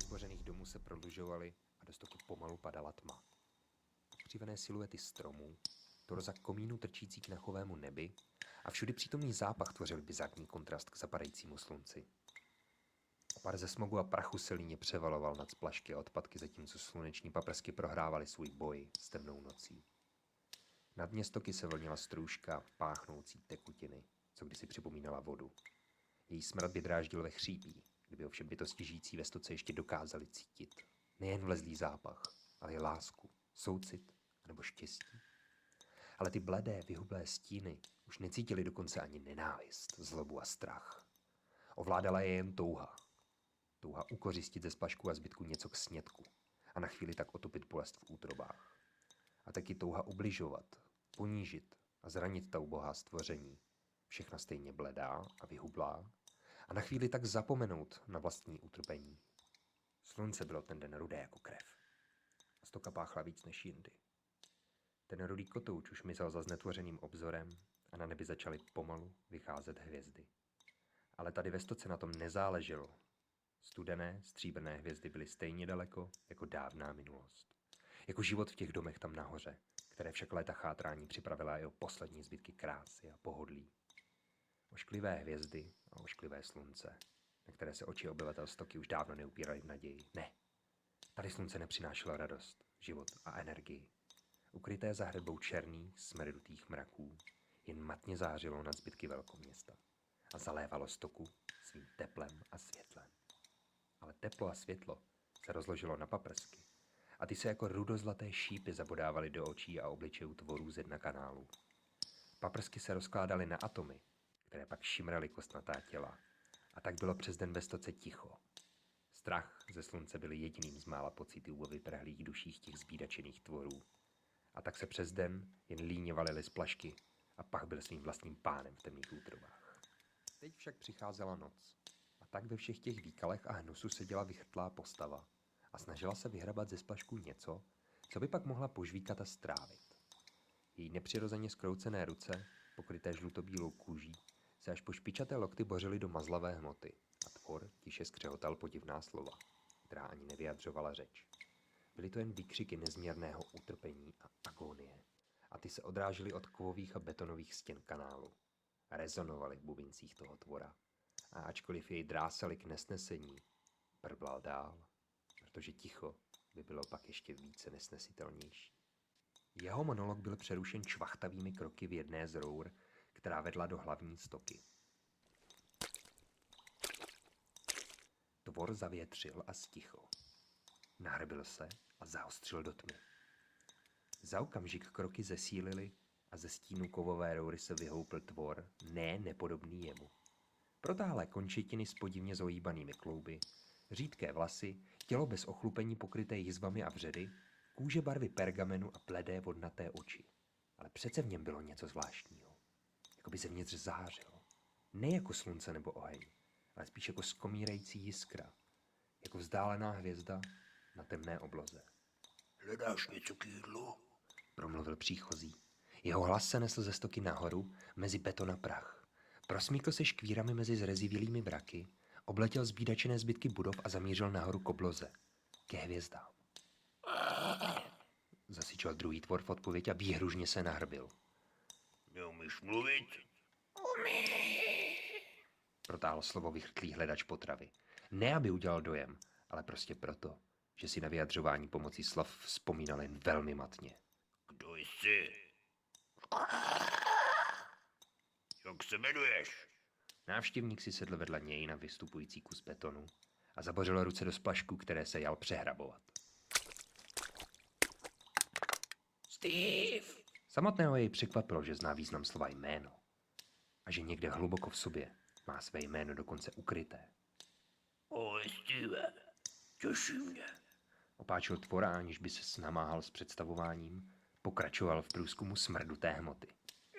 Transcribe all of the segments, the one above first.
Stěny zbořených domů se prodlužovaly a do stoku pomalu padala tma. Křivené siluety stromů, torza komínu trčící k nachovému nebi a všudy přítomný zápach tvořil bizarní kontrast k zapadajícímu slunci. Opar ze smogu a prachu se líně převaloval nad splašky a odpadky, zatímco sluneční paprsky prohrávaly svůj boj s temnou nocí. Na dně stoky se vlnila strůžka páchnoucí tekutiny, co kdysi připomínala vodu. Její smrad by dráždil ve chřípí, kdyby ovšem bytosti žijící ve stoce ještě dokázali cítit nejen vlezlý zápach, ale i lásku, soucit nebo štěstí. Ale ty bledé, vyhublé stíny už necítily dokonce ani nenávist, zlobu a strach. Ovládala je jen touha. Touha ukořistit ze splašku a zbytku něco k snědku a na chvíli tak otopit bolest v útrobách. A taky touha ubližovat, ponížit a zranit ta ubohá stvoření, všechna stejně bledá a vyhublá, a na chvíli tak zapomenout na vlastní utrpení. Slunce bylo ten den rudé jako krev. A stoka páchla víc než jindy. Ten rudý kotouč už mizel za znetvořeným obzorem a na nebi začaly pomalu vycházet hvězdy. Ale tady ve stoce na tom nezáleželo. Studené, stříbrné hvězdy byly stejně daleko jako dávná minulost. Jako život v těch domech tam nahoře, které však léta chátrání připravila jeho poslední zbytky krásy a pohodlí. Ošklivé hvězdy a ošklivé slunce, na které se oči obyvatel stoky už dávno neupíraly v naději. Ne, tady slunce nepřinášelo radost, život a energii. Ukryté za hradbou černých, smrdutých mraků jen matně zářilo nad zbytky velkoměsta a zalévalo stoku svým teplem a světlem. Ale teplo a světlo se rozložilo na paprsky a ty se jako rudozlaté šípy zabodávaly do očí a obličejů tvorů ze dna kanálu. Paprsky se rozkládaly na atomy, které pak šimraly kostnatá těla, a tak bylo přes den ve stoce ticho. Strach ze slunce byl jediným z mála pocitů o vyprhlých duších těch zbídačených tvorů. A tak se přes den jen líně valily splašky a pach byl svým vlastním pánem v temných útrobách. Teď však přicházela noc a tak ve všech těch výkalech a hnusu seděla vychrtlá postava a snažila se vyhrabat ze splašků něco, co by pak mohla požvíkat a strávit. Její nepřirozeně skroucené ruce, pokryté žlutobílou kůží, se až po špičaté lokty bořily do mazlavé hmoty a tvor tiše skřehotal podivná slova, která ani nevyjadřovala řeč. Byly to jen výkřiky nezměrného utrpení a agonie a ty se odrážely od kovových a betonových stěn kanálu a rezonovaly v bubincích toho tvora. A ačkoliv jej drásali k nesnesení, brblal dál, protože ticho by bylo pak ještě více nesnesitelnější. Jeho monolog byl přerušen čvachtavými kroky v jedné z rour, která vedla do hlavní stoky. Tvor zavětřil a sticho. Nahrbil se a zaostřil do tmy. Za okamžik kroky zesílily a ze stínu kovové roury se vyhoupl tvor, nepodobný jemu. Protáhlé končetiny s podivně zohýbanými klouby, řídké vlasy, tělo bez ochlupení pokryté jizvami a vředy, kůže barvy pergamenu a bledé vodnaté oči. Ale přece v něm bylo něco zvláštního. Jako by zevnitř zářil. Ne jako slunce nebo oheň, ale spíš jako skomírající jiskra. Jako vzdálená hvězda na temné obloze. Hledáš něco k jídlu? Promluvil příchozí. Jeho hlas se nesl ze stoky nahoru, mezi beton a prach. Prosmíkl se škvírami mezi zrezivělými mraky, obletěl zbídačené zbytky budov a zamířil nahoru k obloze. Ke hvězdám. Zasyčel druhý tvor v odpověď a výhružně se nahrbil. Neumíš mluvit? Protáhl slovo vychrtlý hledač potravy. Ne, aby udělal dojem, ale prostě proto, že si na vyjadřování pomocí slov vzpomínal jen velmi matně. Kdo jsi? Jak se jmenuješ? Návštěvník si sedl vedle něj na vystupující kus betonu a zabořil ruce do splašku, které se jal přehrabovat. Steve! Samotného jej překvapilo, že zná význam slova jméno a že někde hluboko v sobě má své jméno dokonce ukryté. Ahoj, Steve. Těší mě. Opáčil tvora, aniž by se namáhal s představováním, pokračoval v průzkumu smrduté hmoty.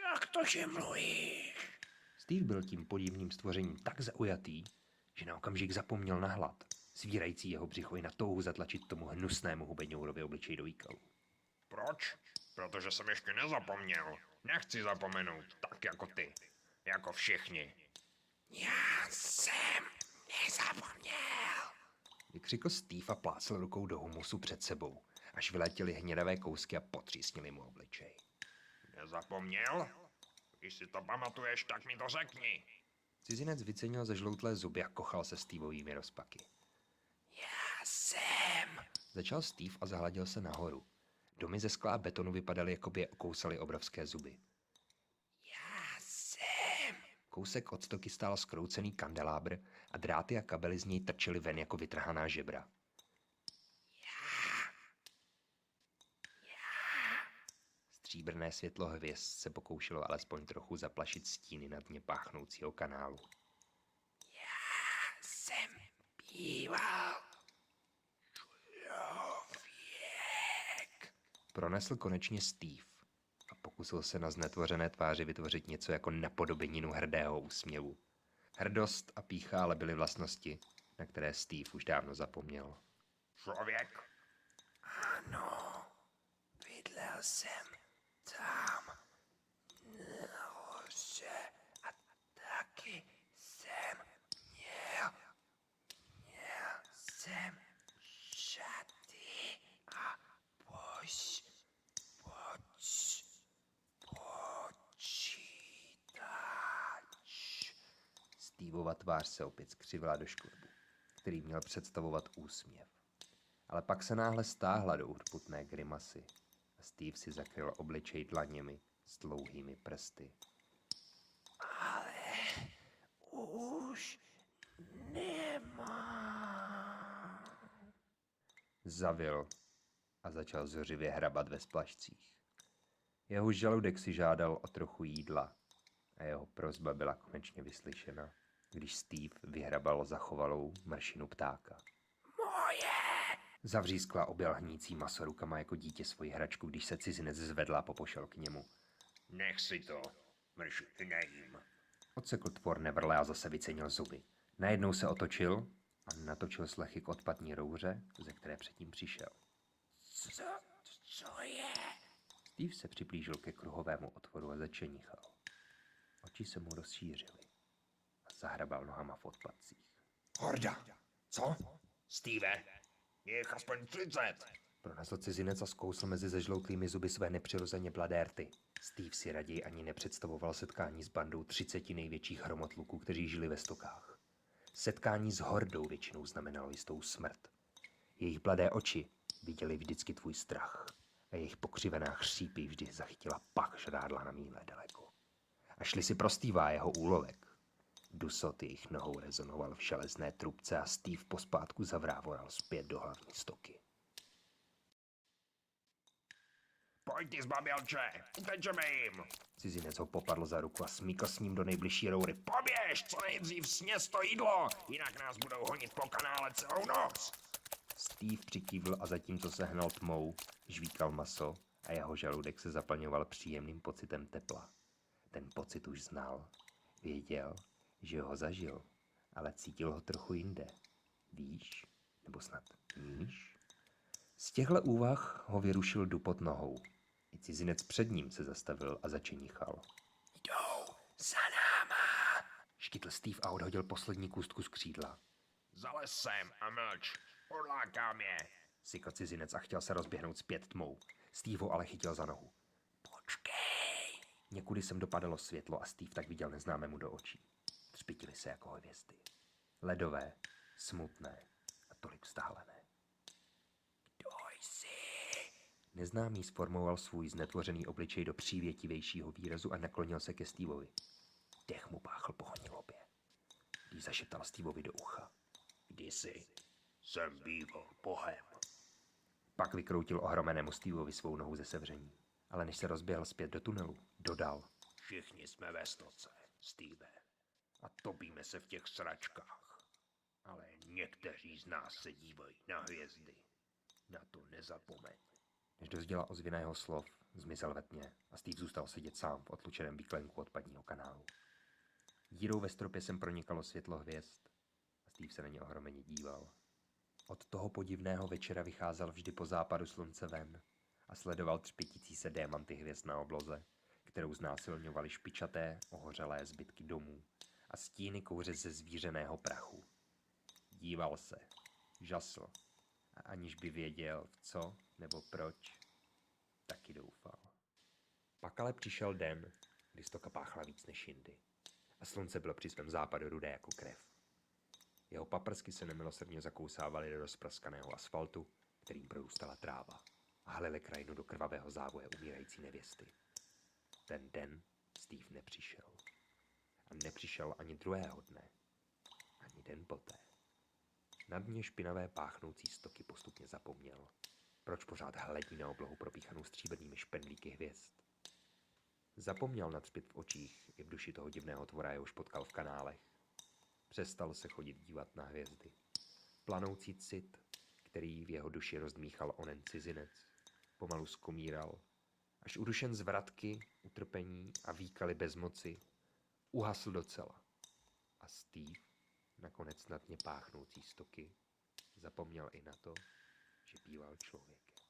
Jak to, že mluvíš? Steve byl tím podivným stvořením tak zaujatý, že na okamžik zapomněl na hlad, svírající jeho břicho i na touhu zatlačit tomu hnusnému hubeňourovi obličej do výkalu. Proč? Protože jsem ještě nezapomněl. Nechci zapomenout, tak jako ty. Jako všichni. Já jsem nezapomněl. Vykřikl Steve a plácl rukou do humusu před sebou, až vyletěly hnědavé kousky a potřísnili mu obličej. Nezapomněl? Když si to pamatuješ, tak mi to řekni. Cizinec vycenil zažloutlé zuby a kochal se Steveovými rozpaky. Já jsem, začal Steve a zahladil se nahoru. Domy ze skla a betonu vypadaly, jako by je okousaly obrovské zuby. Já jsem. Kousek od stoky stál skroucený kandelábr a dráty a kabely z něj trčely ven jako vytrhaná žebra. Stříbrné světlo hvězd se pokoušelo alespoň trochu zaplašit stíny na dně páchnoucího kanálu. Já jsem býval člověk, pronesl konečně Steve a pokusil se na znetvořené tváři vytvořit něco jako napodobeninu hrdého úsměvu. Hrdost a pýcha ale byly vlastnosti, na které Steve už dávno zapomněl. Člověk? Ano, bydlel jsem tam nahoře a taky jsem měl jsem šaty a počítač. Steveova tvář se opět skřivila do škvrbu, který měl představovat úsměv. Ale pak se náhle stáhla do urputné grimasy a Steve si zakryl obličej dlaněmi s dlouhými prsty. Ale už nemám. Zavil a začal zořivě hrabat ve splašcích. Jeho žaludek si žádal o trochu jídla a jeho prosba byla konečně vyslyšena, když Steve vyhrabal zachovalou mršinu ptáka. Zavřískla objel hnící maso rukama jako dítě svoji hračku, když se cizinec zvedl a popošel k němu. Nech si to, mrši, nejím. Odsekl tvor nevrle a zase vycenil zuby. Najednou se otočil a natočil slechy k odpadní rouře, ze které předtím přišel. Co je? Steve se přiblížil ke kruhovému otvoru a začenichal. Oči se mu rozšířily a zahrabal nohama v odpadcích. Horda! Co? Steve, je jich aspoň 30. Pronesl cizinec a zkousl mezi zežloutlými zuby své nepřirozeně bladé rty. Steve si raději ani nepředstavoval setkání s bandou 30 největších hromotluků, kteří žili ve stokách. Setkání s hordou většinou znamenalo jistou smrt. Jejich bladé oči viděli vždycky tvůj strach a jejich pokřivená chřípy vždy zachytila pak žrádla na míle daleko. A šli si pro Steva jeho úlovek. Dusot jejich nohou rezonoval v železné trubce a Steve pospátku zavrávoral zpět do hlavní stoky. Pojď ty zbabělče, utečeme jim. Cizinec ho popadl za ruku a smíkl s ním do nejbližší roury. Poběž, co nejdřív sněz to jídlo, jinak nás budou honit po kanále celou noc. Steve přikývl a zatímco se hnal tmou, žvíkal maso a jeho žaludek se zaplňoval příjemným pocitem tepla. Ten pocit už znal. Věděl, že ho zažil, ale cítil ho trochu jinde. Výš, nebo snad níž? Z těchto úvah ho vyrušil dupot nohou. I cizinec před ním se zastavil a začenichal. Jdou za náma, škytl Steve a odhodil poslední kůstku z křídla. Zalez sem a mlč, odlákám je. Sykl cizinec a chtěl se rozběhnout zpět tmou. Steve ho ale chytil za nohu. Počkej. Někudy sem dopadalo světlo a Steve tak viděl neznámému do očí. Třpitili se jako hvězdy. Ledové, smutné a tolik vzdálené. Kdo jsi? Neznámý zformoval svůj znetvořený obličej do přívětivějšího výrazu a naklonil se ke Steveovi. Dech mu páchl po honilobě. Když zašeptal Steveovi do ucha. Kdysi jsem býval bohem. Pak vykroutil ohromenému Steveovi svou nohu ze sevření. Ale než se rozběhl zpět do tunelu, dodal. Všichni jsme ve stoce, Steve. A topíme se v těch sračkách. Ale někteří z nás se dívají na hvězdy. Na to nezapomeň. Než dozděla ozvěna jeho slov, zmizel ve tmě a Steve zůstal sedět sám v otlučeném výklenku odpadního kanálu. Dírou ve stropě sem pronikalo světlo hvězd a Steve se na ně ohromeně díval. Od toho podivného večera vycházel vždy po západu slunce ven a sledoval třpitící se démanty hvězd na obloze, kterou znásilňovaly špičaté, ohořelé zbytky domů a stíny kouře ze zvířeného prachu. Díval se Žasl. A aniž by věděl, v co nebo proč, taky doufal. Pak ale přišel den, kdy stoka páchla víc než jindy. A slunce bylo při svém západu rudé jako krev. Jeho paprsky se nemilosrdně zakousávaly do rozpraskaného asfaltu, kterým prorůstala tráva, a halily krajinu do krvavého závoje umírající nevěsty. Ten den Steve nepřišel. A nepřišel ani druhého dne, ani den poté. Na dně špinavé páchnoucí stoky postupně zapomněl, proč pořád hledí na oblohu propíchanou stříbrnými špendlíky hvězd. Zapomněl na třpyt v očích i v duši toho divného tvora, jehož potkal v kanálech. Přestal se chodit dívat na hvězdy. Planoucí cit, který v jeho duši rozdmíchal onen cizinec, pomalu skomíral, až udušen z vratky, utrpení a výkaly bezmoci, uhasl docela. A Steve, nakonec na dně páchnoucí stoky, zapomněl i na to, že býval člověkem.